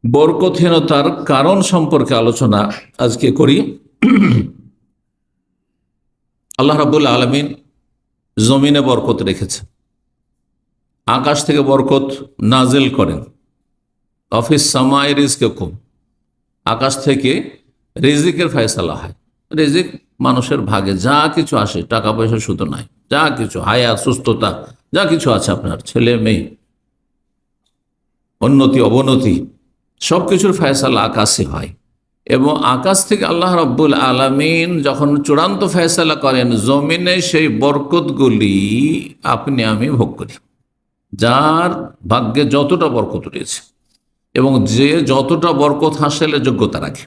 বরকতহীনতার কারণ সম্পর্কে আলোচনা আজকে করি। আল্লাহ রাব্বুল আলামিন জমিনে বরকত রেখেছে, আকাশ থেকে বরকত নাজেল করেন। অফিস সামাই রিজকুম, আকাশ থেকে রিজিকের ফয়সালা হয়। রিজিক মানুষের ভাগে যা কিছু আসে, টাকা পয়সা শুধু নাই, যা কিছু হায়াত, সুস্থতা, যা কিছু আছে, আপনার ছেলে মেয়ে, উন্নতি অবনতি, সবকিছুর ফয়সালা আকাশে হয়। এবং আকাশ থেকে আল্লাহ রাব্বুল আলামিন যখন চূড়ান্ত ফয়সালা করেন, জমিনে সেই বরকতগুলি আপনি আমি ভোগ করি। যার ভাগ্যে যতটা বরকত রয়েছে এবং যে যতটা বরকত হাসিলের যোগ্যতা রাখে,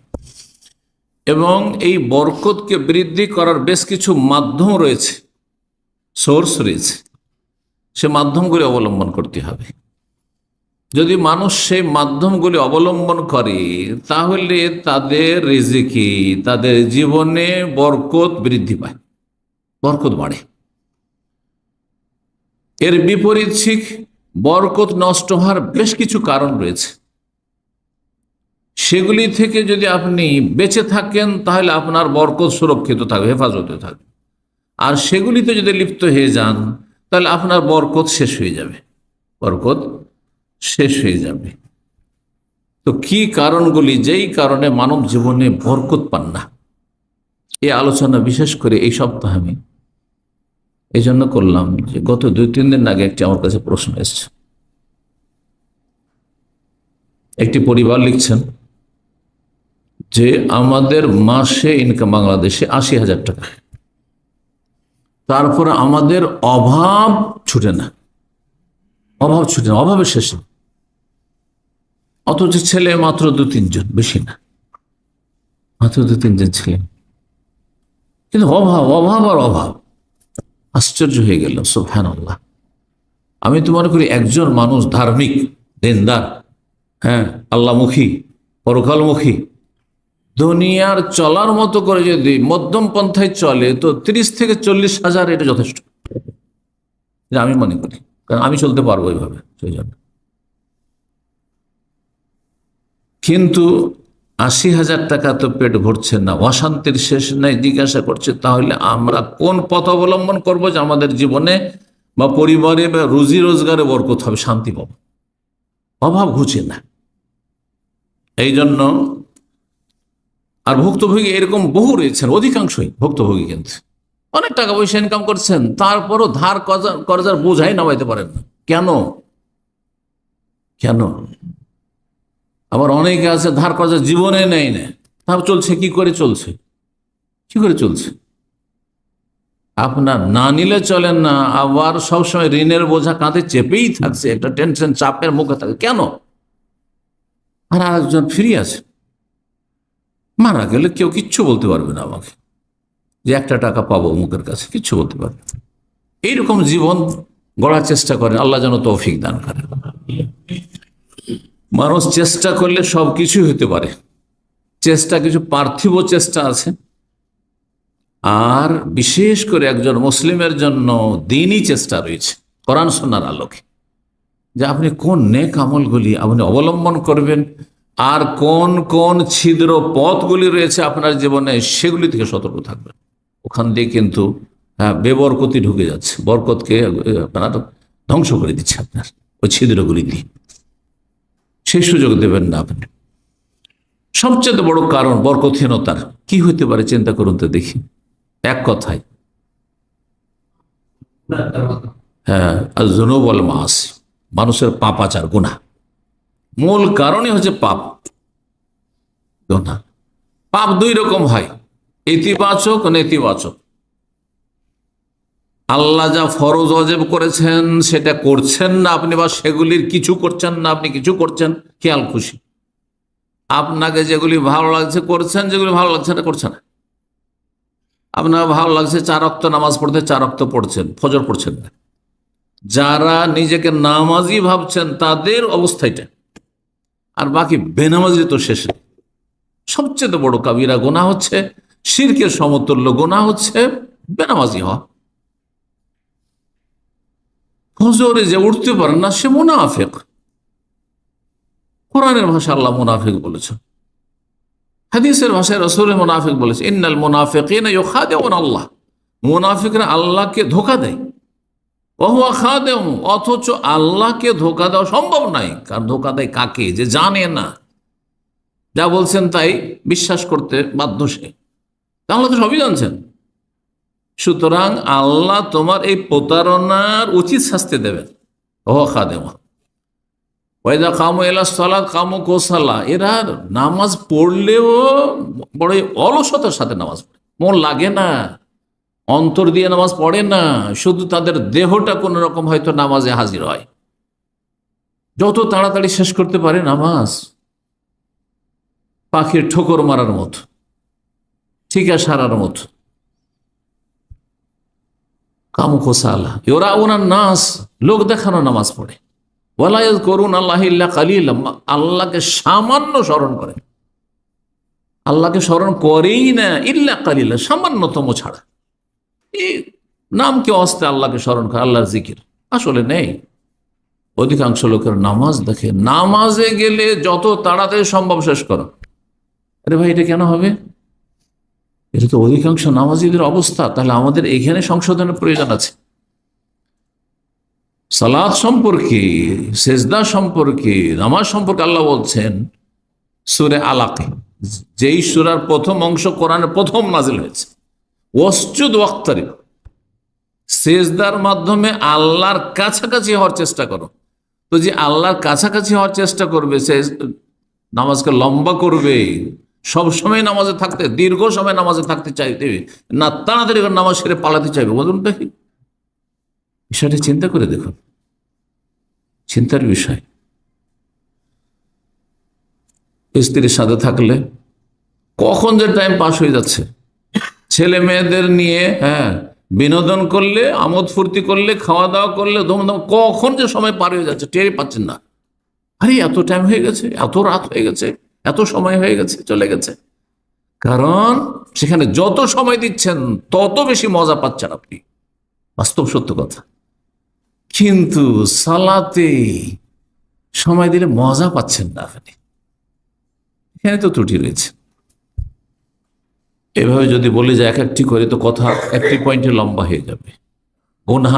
এবং এই বরকতকে বৃদ্ধি করার বেশ কিছু মাধ্যম রয়েছে, সোর্স রয়েছে, সে মাধ্যমগুলি অবলম্বন করতে হবে। যদি মানুষ সেই মাধ্যমগুলি অবলম্বন করে, তাহলে তাদের রিজিকে, তাদের জীবনে বরকত বৃদ্ধি পায়, বরকত বাড়ে। এর বিপরীত ঠিক বরকত নষ্ট হওয়ার বেশ কিছু কারণ রয়েছে। সেগুলি থেকে যদি আপনি বেঁচে থাকেন, তাহলে আপনার বরকত সুরক্ষিত থাকবে, হেফাজতে থাকবে। আর সেগুলিতে যদি লিপ্ত হয়ে যান, তাহলে আপনার বরকত শেষ হয়ে যাবে, বরকত শেষ হয়ে যাবে। তো কি কারণগুলি, যেই কারণে মানব জীবনে বরকত পান না, এই আলোচনা বিশেষ করে এই সপ্তাহে আমি এই জন্য করলাম যে গত 2-3 দিন আগে একটি আমার কাছে প্রশ্ন এসেছে। একটি পরিবার লিখছেন যে আমাদের মাসে ইনকাম বাংলাদেশে 80,000 টাকা, তারপরে আমাদের অভাব ছুটে না, অভাব ছুটে না, অভাবের শেষে। অথচ ছেলে মাত্র 2-3 জন, বেশি না, মাত্র 2-3 জন ছেলে, কিন্তু অভাব, অভাব আর অভাব। আশ্চর্য হয়ে গেল, সুবহানাল্লাহ। আমি তো মনে করি একজন মানুষ ধার্মিক, দিনদার, হ্যাঁ, আল্লাহমুখী, পরকালমুখী, দুনিয়ার চলার মতো করে যদি মধ্যম পন্থায় চলে, তো 30 থেকে 40,000 এটা যথেষ্ট, আমি মনে করি। কারণ আমি চলতে পারবো এইভাবে, সেই জন্য। কিন্তু 80,000 টাকা তো পেট ভরছে না, অশান্তির শেষ নাই। জিজ্ঞাসা করছে তাহলে আমরা কোন পথ অবলম্বন করবো যে আমাদের জীবনে বা পরিবারে বা রুজি রোজগারে বরকত হবে, শান্তি পাবো, অভাব ঘুচে না। এই জন্য, আর ভুক্তভোগী এরকম বহু রয়েছেন, অধিকাংশই ভুক্তভোগী, কিন্তু অনেক টাকা পয়সা ইনকাম করছেন, তারপরও ধার কর্জার বোঝাই নামাইতে পারেন না। কেন? কেন? আবার অনেকে আছে ধার কর্জা জীবনে নেই না, তারপর চলছে। কি করে চলছে? কি করে চলছে? আপনার না নিলে চলেন না, আবার সবসময় ঋণের বোঝা কাঁধে চেপেই থাকছে, একটা টেনশন, চাপের মুখে থাকে। কেন? আর আরেকজন ফ্রি আছে, মারা গেলে কেউ কিচ্ছু বলতে পারবে না আমাকে যে 1 টাকা পাবো মুখের কাছে, কিচ্ছু বলতে পারবে না। এইরকম জীবন গড়ার চেষ্টা করেন, আল্লাহ যেন তৌফিক দান করেন। মানুষ চেষ্টা করলে সবকিছু হতে পারে। চেষ্টা, কিছু পার্থিব চেষ্টা আছে, আর বিশেষ করে একজন মুসলিমের জন্য দিনই চেষ্টা রয়েছে, কোরআন সুন্নাহর আলোকে, যে আপনি কোন নেক আমলগুলি আপনি অবলম্বন করবেন, আর কোন কোন ছিদ্র পথগুলি রয়েছে আপনার জীবনে, সেগুলি থেকে সতর্ক থাকবেন। ওখান দিয়ে কিন্তু বেবরকতি ঢুকে যাচ্ছে, বরকতকে আপনার ধ্বংস করে দিচ্ছে আপনার ওই ছিদ্রগুলি দিয়ে। সেই সুযোগ দেবেন না আপনি। সবচেয়ে বড় কারণ বরকতহীনতার কি হতে পারে, চিন্তা করুন তো দেখি। এক কথায়, হ্যাঁ, যুনুব ওয়াল মাআসি, মানুষের পাপাচার, গুনাহ। মূল কারণই হচ্ছে পাপ, গুনাহ। পাপ 2 রকম হয়, ইতিবাচক ও নেতিবাচক। আল্লাহ যা ফরজ ওয়াজিব করেছেন সেটা করছেন না আপনি, বা সেগুলির কিছু করছেন না আপনি, কিছু করছেন খেয়াল খুশি। আপনাকে যেগুলি ভালো লাগছে করছেন, যেগুলি ভালো লাগছে না করছেন না। আপনার ভালো লাগছে 4 ওয়াক্ত নামাজ পড়তে, 4 ওয়াক্ত পড়ছেন, ফজর পড়ছেন না। যারা নিজেকে নামাজি ভাবছেন তাদের অবস্থাটা, আর বাকি বেনামাজি তো শেষে। সবচেয়ে বড় কাবিরা গুনাহ হচ্ছে, শিরকের সমতুল্য গুনাহ হচ্ছে বেনামাজি হওয়া। ফজরে যে উঠতে পারেন না, সে মুনাফিক। কোরআনের ভাষায় আল্লাহ মুনাফিক বলেছেন, হাদিসের ভাষায় রাসূল মুনাফিক বলেছে, ইন্নাল মুনাফিকিনা ইউখাদিউন আল্লাহ, মুনাফিকরা আল্লাহকে ধোঁকা দেয়। ওহুয়া খাদেউম, অথচ আল্লাহকে ধোঁকা দেওয়া সম্ভব নাই। কারণ ধোঁকা দেয় কাকে? যে জানে না, যা বলছেন তাই বিশ্বাস করতে বাধ্য সে। আল্লাহ তো সবই জানছেন। সুতরাং আল্লাহ তোমার এই প্রতারণার উচিত শাস্তি দেবেন। ওহুয়া খাদেউম ওয়াইদা কামু ইলা সালাত কামু কুসালা, এরা নামাজ পড়লেও বড় অলসতার সাথে নামাজ পড়ে, মন লাগে না, অন্তর দিয়ে নামাজ পড়ে না, শুধু তাদের দেহটা কোন রকম হয়তো নামাজে হাজির হয়। যত তাড়াতাড়ি শেষ করতে পারে নামাজ, পাখির ঠোকর মারার মতো, ঠিকা সারার মতো। কামু কুসালা ওরা ওনার নাস, লোক দেখানো নামাজ পড়ে। ওয়ালায়াজ করুন আল্লাহ ইল্লা কালিলা, আল্লাহকে সামান্য স্মরণ করেন, আল্লাহকে স্মরণ করেই না ইল্লা কালিলা, সামান্যতম ছাড়া। এই নামকে অস্তে আল্লাহকে স্মরণ করে, আল্লাহর জিকির আসলে নেই। অধিকাংশ লোকের নামাজ দেখে, নামাজে গেলে যত তাড়াতাড়ি সম্ভব শেষ করো। আরে ভাই, এটা কেন হবে? এটা তো অধিকাংশ নামাজীদের অবস্থা। তাহলে আমাদের এখানে সংশোধনের প্রয়োজন আছে। সালাত সম্পর্কে, সেজদা সম্পর্কে, নামাজ সম্পর্কে আল্লাহ বলছেন সূরা আলাকে, যেই সূরার প্রথম অংশ কোরআনের প্রথম নাজিল হয়েছে, ওয়াসজুদ ওয়াক্তারিব, সেজদার মাধ্যমে আল্লাহর কাছাকাছি হওয়ার চেষ্টা করো। তো যে আল্লাহর কাছাকাছি হওয়ার চেষ্টা করবে, সে নামাজকে লম্বা করবে, সব সময় নামাজে থাকতে, দীর্ঘ সময় নামাজে থাকতে চাইতে না, তাড়াতাড়ি নামাজ সেরে পালাতে চাইবে, বলুন দেখি। বিষয়টি চিন্তা করে দেখুন, চিন্তার বিষয়। স্ত্রীর সাথে থাকলে কখন যে টাইম পাস হয়ে যাচ্ছে, ছেলে মেয়েদের নিয়ে বিনোদন করলে, আমোদ ফুর্তি করলে, খাওয়া দাওয়া করলে, ধুমধাম, কখন যে সময় পার হয়ে যাচ্ছে টেরই পাচ্ছেন না। আরে এত টাইম হয়ে গেছে, এত রাত হয়ে গেছে, এত সময় হয়ে গেছে, চলে গেছে। কারণ সেখানে যত সময় দিচ্ছেন তত বেশি মজা পাচ্ছেন আপনি, বাস্তব সত্য কথা। কিন্তু সালাতে সময় দিলে মজা পাচ্ছেন না আপনি, এখানে তো ত্রুটি রয়েছে। এভাবে যদি বলে যায় এক একটি করে, তো কথা একটি পয়েন্টে লম্বা হয়ে যাবে। গুনাহ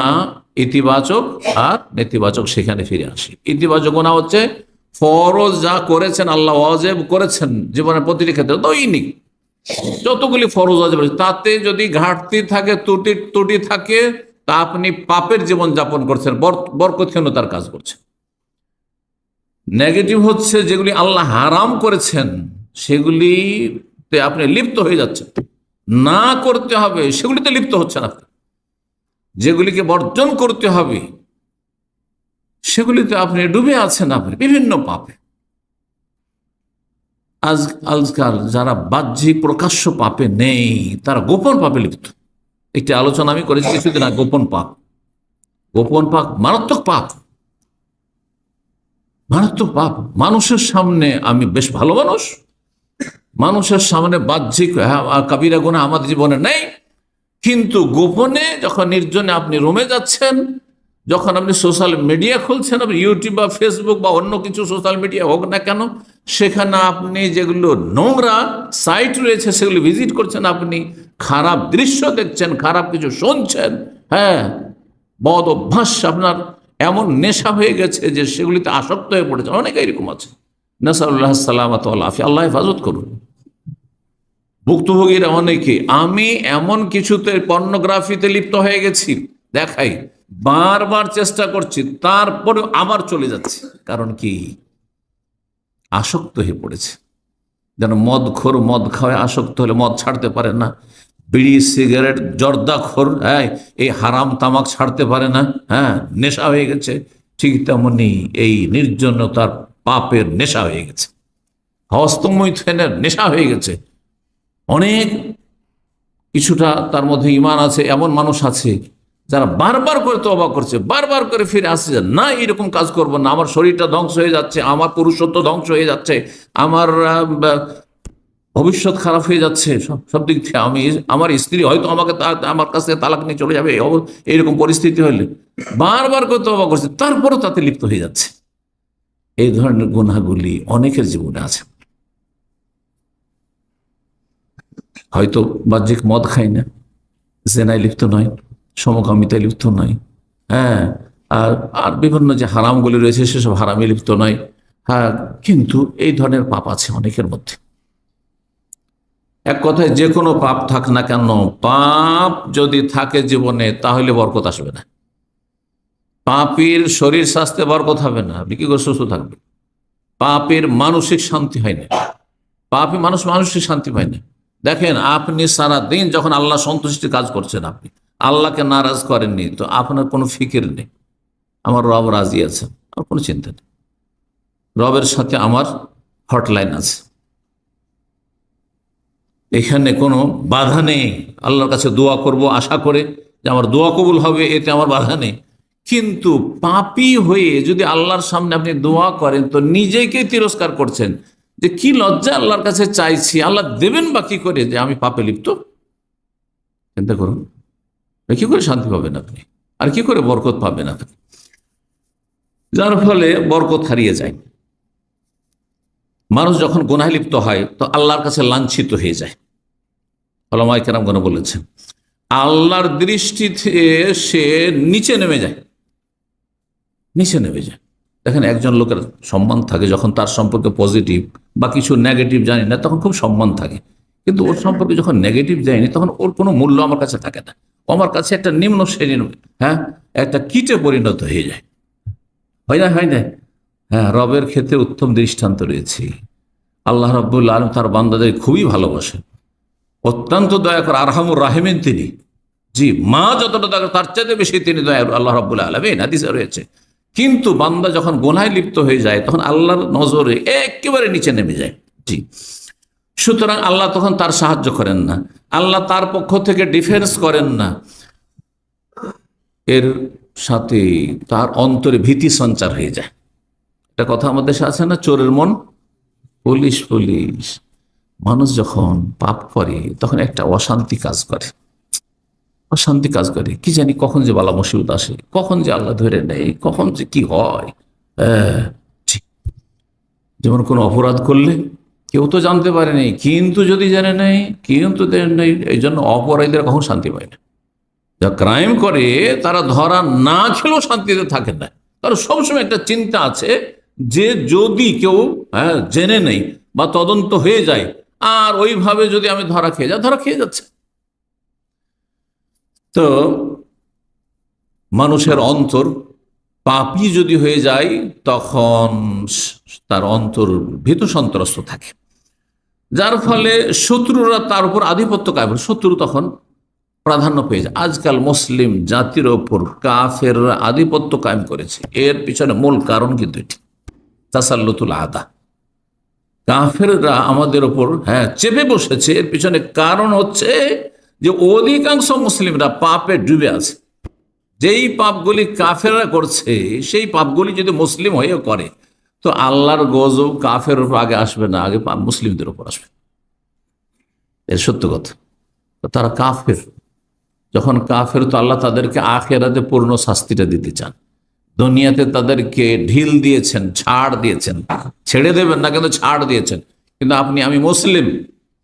ইতিবাচক আর নেতিবাচক, সেখানে ফিরে আসি। ইতিবাচক গুনাহ হচ্ছে ফরজ যা করেছেন আল্লাহ, ওয়াজিব করেছেন জীবনের প্রতিটি ক্ষেত্রে, দৈনিক যতগুলি ফরজ ওয়াজিব, তাতে যদি ঘাটতি থাকে, ত্রুটি থাকে, তা আপনি পাপের জীবন যাপন করছেন, বরকতহীনতার কাজ করছেন। নেগেটিভ হচ্ছে যেগুলি আল্লাহ হারাম করেছেন, সেগুলিতে আপনি লিপ্ত হয়ে যাচ্ছেন। না করতে হবে সেগুলিতে লিপ্ত হচ্ছেন আপনি, যেগুলিকে বর্জন করতে হবে সেগুলিতে আপনি ডুবে আছেন, আপনি বিভিন্ন পাপে। আজকাল যারা বাহ্যিক প্রকাশ্য পাপে নেই, তারা গোপন পাপে লিপ্ত। একটি আলোচনা আমি করেছি কিছুদিন আগে, গোপন পাপ। গোপন পাপ মারাত্মক পাপ, মারাত্মক পাপ। মানুষের সামনে আমি বেশ ভালো মানুষ, মানুষের সামনে বাহ্যিক কাবিরা গুনাহ আমাদের জীবনে নেই, কিন্তু গোপনে যখন নির্জনে আপনি রুমে যাচ্ছেন, যখন আপনি সোশ্যাল মিডিয়া খুলছেন, আপনি ইউটিউব বা ফেসবুক বা অন্য কিছু সোশ্যাল মিডিয়া হোক না কেন, সেখানে আপনি যেগুলো নোংরা সাইট রয়েছে সেগুলো ভিজিট করছেন, আপনি খারাপ দৃশ্য দেখছেন, খারাপ কিছু শুনছেন, বদ অভ্যাস আপনার এমন নেশা হয়ে গেছে যে সেগুলিতে আসক্ত হয়ে পড়েছে। অনেকে এরকম আছে, নাসাল্লাহ সালামাত ওয়াল আফিয়া, আল্লাহ হেফাজত করুন। ভুক্তভোগীরা অনেকে, আমি এমন কিছুতে পর্নোগ্রাফিতে লিপ্ত হয়ে গেছি, দেখাই, বারবার চেষ্টা করছি, তারপরে আবার চলে যাচ্ছে। কারণ কি? আসক্ত হয়ে পড়েছে। যেন মদখোর, মদ খাওয়ায় আসক্ত হলে মদ ছাড়তে পারে না, বিড়ি সিগারেট জর্দাখোর এই হারাম তামাক ছাড়তে পারে না, নেশা হয়ে গেছে। ঠিক তেমনি এই নির্জনতার পাপের নেশা হয়ে গেছে, হস্তমৈথুনের নেশা হয়ে গেছে। অনেক কিছুটা তার মধ্যে ঈমান আছে, এমন মানুষ আছে যারা বারবার করে তওবা করছে, বারবার করে ফিরে আসছে, না এরকম কাজ করব না, আমার শরীরটা ধ্বংস হয়ে যাচ্ছে, আমার পুরুষত্ব ধ্বংস হয়ে যাচ্ছে, আমার ভবিষ্যৎ খারাপ হয়ে যাচ্ছে সব দিক থেকে। আমার স্ত্রী হয়তো আমার কাছ থেকে তালাক নিয়ে চলে যাবে, এইরকম পরিস্থিতি হলে বারবার করে তওবা করছে, তারপরও তাতে লিপ্ত হয়ে যাচ্ছে। এই ধরনের গুনাহগুলি অনেকের জীবনে আছে। হয়তো বাহ্যিক মদ খায় না, জেনায় লিপ্ত নয়, সমকামিতায় লিপ্ত নয়, হ্যাঁ, আর আর বিভিন্ন যে হারামগুলি রয়েছে সেসব হারামে লিপ্ত নয়, হ্যাঁ, কিন্তু এই ধরনের পাপ আছে অনেকের মধ্যে। এক কথায় যে কোনো পাপ থাক না কেন, পাপ যদি থাকে জীবনে তাহলে বরকত আসবে না। পাপীর শরীর স্বাস্থ্যে বরকত হবে না, আপনি কি করে সুস্থ থাকবে? পাপের মানসিক শান্তি হয় না, পাপী মানুষ মানসিক শান্তি পায় না। দেখেন, আপনি সারা দিন যখন আল্লাহ সন্তুষ্টি কাজ করছেন, আপনি আল্লাহকে নারাজ করেননি, তো আপনার কোনো ফিকির নেই, আমার রব রাজি আছেন, আমার কোনো চিন্তা নেই, রবের সাথে আমার হটলাইন আছে, এখানে কোনো বাধা নেই। আল্লাহর কাছে দোয়া করব আশা করে যে আমার দোয়া কবুল হবে, এতে আমার বাধা নেই। কিন্তু পাপী হয়ে যদি আল্লাহর সামনে আপনি দোয়া করেন, তো নিজেকে তিরস্কার করছেন যে কি লজ্জা আল্লাহর কাছে চাইছি, আল্লাহ দেবেন বা কি করে যে আমি পাপে লিপ্ত। চিন্তা করুন, কি করে শান্তি পাবেন আপনি, আর কি করে বরকত পাবেন আপনি? যার ফলে বরকত হারিয়ে যায়। মানুষ যখন গুনাহে লিপ্ত হয় তো আল্লাহর কাছে লাঞ্ছিত হয়ে যায়। ওলামায়ে কেরামগণ বলেছেন, আল্লাহর দৃষ্টিতে সে নিচে নেমে যায়, নিচে নেমে যায়। দেখেন, একজন লোকের সম্মান থাকে যখন তার সম্পর্কে পজিটিভ বা কিছু নেগেটিভ জানি না, তখন খুব সম্মান থাকে। কিন্তু ওর সম্পর্কে যখন নেগেটিভ যায়নি, তখন ওর কোনো মূল্য আমার কাছে থাকে না, আমার কাছে একটা নিম্ন শ্রেণীর, হ্যাঁ, একটা কীটে পরিণত হয়ে যায়। হয় না, হয় না? হ্যাঁ, রবের ক্ষেত্রে উত্তম দৃষ্টান্ত রয়েছে। আল্লাহ রাব্বুল আলামিন তার বান্দাদের খুবই ভালোবাসেন, অত্যন্ত দয়া করে, আরহামুর রাহিমিন তিনি। জি, মা যতটা দয়া করে তার চাইতে বেশি তিনি দয়া, আল্লাহ রাব্বুল আলামিন, হাদিসে রয়েছে। কিন্তু বান্দা যখন গুনাহে লিপ্ত হয়ে যায়, তখন আল্লাহর নজরে একেবারে নিচে নেমে যায়। জি, সুতরাং আল্লাহ তখন তার সাহায্য করেন না, আল্লাহ তার পক্ষ থেকে ডিফেন্স করেন না। এর সাথে তার অন্তরে ভীতি সঞ্চার হয়ে যায়। একটা কথা আমাদের দেশে আছে না, চোরের মন পুলিশ পুলিশ। মানুষ যখন পাপ করে তখন একটা অশান্তি কাজ করে, অশান্তি কাজ করে, কি জানি কখন যে বালা মুসিবত আসে, কখন যে আল্লাহ ধরে নেই, কখন যে কি হয়। জি, যেমন কোনো অপরাধ করলে কেউ তো জানতে পারেনি, কিন্তু যদি জানে নেই, কিন্তু নেই, এই জন্য অপরাধীরা কখন শান্তি পায় না। যা ক্রাইম করে তারা ধরা না খেলেও শান্তিতে থাকে না, কারণ সবসময় একটা চিন্তা আছে যে যদি কেউ, হ্যাঁ, জেনে নেই বা তদন্ত হয়ে যায়, আর ওইভাবে যদি আমি ধরা খেয়ে যাই, ধরা খেয়ে যাচ্ছে। তো মানুষের অন্তর পাপী যদি হয়ে যায়, তখন তার অন্তর ভীত সন্ত্রস্ত থাকে, যার ফলে শত্রুরা তার উপর আধিপত্য কায়েম, শত্রু তখন প্রাধান্য পেয়ে যায়। আজকাল মুসলিম জাতির ওপর কাফেররা আধিপত্য কায়েম করেছে, এর পিছনে মূল কারণ কিন্তু এটি, তাসাল্লুতুল আদা। কাফেররা আমাদের ওপর, হ্যাঁ, চেপে বসেছে, এর পিছনে কারণ হচ্ছে যে অধিকাংশ মুসলিমরা পাপে ডুবে আছে। যেই পাপগুলি কাফেররা করছে, সেই পাপগুলি যদি মুসলিম হয়েও করে, তো আল্লাহর গজব কাফের উপর আগে আসবে না, আগে মুসলিমদের উপর আসবে। এর সত্য কথা। তারা কাফের, যখন কাফের, তো আল্লাহ তাদেরকে আখিরাতে পূর্ণ শাস্তিটা দিতে চান। দুনিয়াতে তাদেরকে ঢিল দিয়েছেন, ছাড় দিয়েছেন, ছেড়ে দেবেন না কিন্তু ছাড় দিয়েছেন। কিন্তু আমি মুসলিম,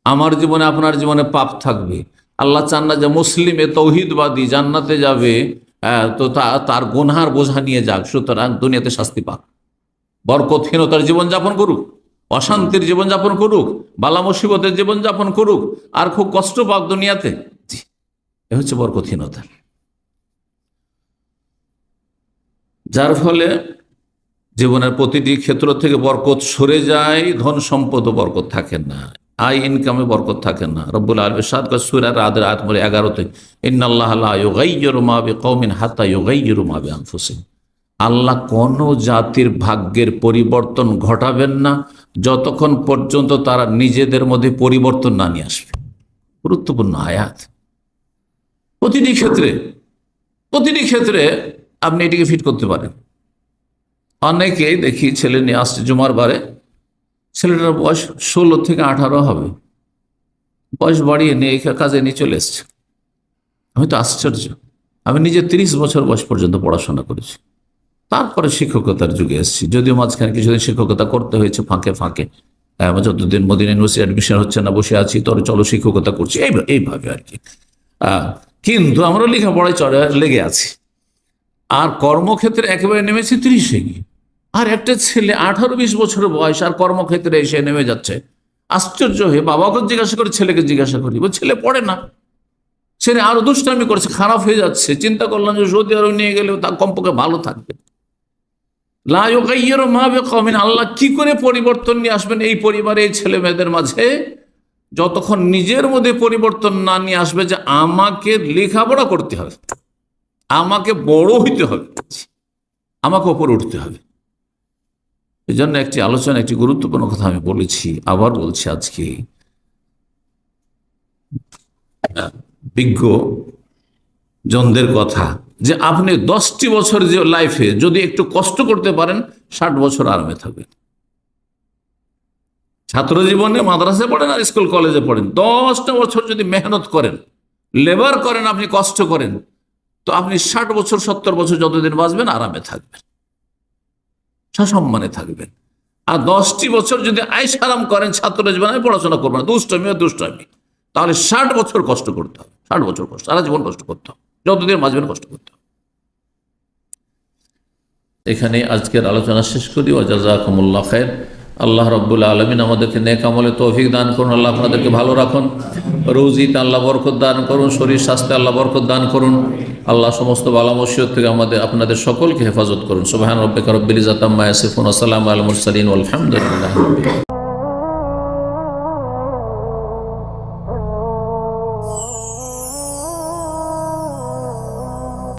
আমার জীবনে আপনার জীবনে পাপ থাকবে। আল্লাহ চান না যে মুসলিম এ তৌহিদবাদী জান্নাতে যাবে, তো তার গুনহার বোঝা নিয়ে যাক, সুতরাং দুনিয়াতে শাস্তি পাক, বরকতহীনতার জীবনযাপন করুক, অশান্তির জীবনযাপন করুক, বালা মুসিবতের জীবনযাপন করুক, আর খুব কষ্ট পাক দুনিয়াতে। এ হচ্ছে বরকতহীনতা, যার ফলে জীবনের প্রতিটি ক্ষেত্র থেকে বরকত সরে যায়, ধন সম্পদ ও বরকত থাকে না, আয় ইনকামে বরকত থাকে না। রব্বুল আলামিন সাদ সূরা রাদের আয়াত নম্বর 11-তে, ইন্নাল্লাহা লা ইউগাইয়িরু মা বিকওমিন হাত্তা ইউগাইয়িরু মা বিআনফুসিহিম। আল্লাহ কোন জাতির ভাগ্যের পরিবর্তন ঘটাবেন না যতক্ষণ পর্যন্ত তারা নিজেদের মধ্যে পরিবর্তন না নিয়ে আসবে। গুরুত্বপূর্ণ আয়াত। প্রতিটি ক্ষেত্রে আপনি এটিকে ফিট করতে পারেন। অনেকেই দেখি ছেলে নিয়ে আসছে জুমার বারে, ছেলেটার বয়স 16 থেকে 18 হবে, বয়স বাড়িয়ে নিয়ে এই কাজে নিয়ে চলে এসছে। আমি তো আশ্চর্য, আমি নিজে 30 বছর বয়স পর্যন্ত পড়াশোনা করেছি, তারপরে শিক্ষকতার যুগে এসেছি, যদিও মাঝখানে কিছুদিন শিক্ষকতা করতে হয়েছে ফাঁকে ফাঁকে। যতদিন মদিনা ইউনিভার্সিটি অ্যাডমিশন হচ্ছে না, বসে আছি, তোর চলো শিক্ষকতা করছি, এইভাবে আর কি। কিন্তু আমরা লেখাপড়ায় লেগে আছি। আর কর্মক্ষেত্রে একেবারে নেমেছি 30-এ গিয়ে। আর একটা ছেলে 18-20 বছরের বয়স আর কর্মক্ষেত্রে এসে নেমে যাচ্ছে। আশ্চর্য হয়ে বাবাকে জিজ্ঞাসা করি, ছেলেকে জিজ্ঞাসা করি, ছেলে পড়ে না, ছেলে আরো দুষ্টামি করছে, খারাপ হয়ে যাচ্ছে। চিন্তা করলাম যে সৌদি আরব নিয়ে গেলেও তার কমপক্ষে ভালো থাকবে। আল্লাহ কি করে পরিবর্তন নিয়ে আসবেন এই পরিবারে, এই ছেলে মেয়েদের মাঝে, যতক্ষণ নিজের মধ্যে পরিবর্তন না নিয়ে আসবে যে আমাকে লেখাপড়া করতে হবে, আমাকে বড় হইতে হবে, আমাকে ওপরে উঠতে হবে। এই জন্য একটি আলোচনা, একটি গুরুত্বপূর্ণ কথা আমি বলেছি, আবার বলছি আজকে। বিজ্ঞ জনদের কথা যে আপনি 10টি বছর যে লাইফে যদি একটু কষ্ট করতে পারেন, 60 বছর আরামে থাকবেন। ছাত্র জীবনে মাদ্রাসায় পড়েন আর স্কুল কলেজে পড়েন, 10টা বছর যদি মেহনত করেন, লেবার করেন, আপনি কষ্ট করেন, তো আপনি 60 বছর 70 বছর যতদিন বাঁচবেন আরামে থাকবেন, সসম্মানে থাকবেন। আর 10টি বছর যদি আইস আরাম করেন, ছাত্র জীবনে পড়াশোনা করবেন, দুষ্টামি, তাহলে 60 বছর কষ্ট করতে হবে, 60 বছর কষ্ট, সারা জীবন কষ্ট করতে হবে, যতদিন বাঁচবেন কষ্ট করতে হবে। এখানে আজকের আলোচনা শেষ করি। ওয়া জাযাকুমুল্লাহ খায়র। আল্লাহ রাব্বুল আলামিন আমাদেরকে নেক আমলে তৌফিক দান করুন। আল্লাহ আপনাদেরকে ভালো রাখুন, রুজিতে আল্লাহ বরকত দান করুন, শরীর স্বাস্থ্যে আল্লাহ বরকত দান করুন। আল্লাহ সমস্ত বালা মুসিবত থেকে আপনাদের সকলকে হেফাজত করুন। সুবহান রাব্বিকা রাব্বিল ইজ্জাতি আম্মা ইয়াসিফুন ওয়া সালামুন আলাল মুরসালিন ওয়াল হামদুলিল্লাহি।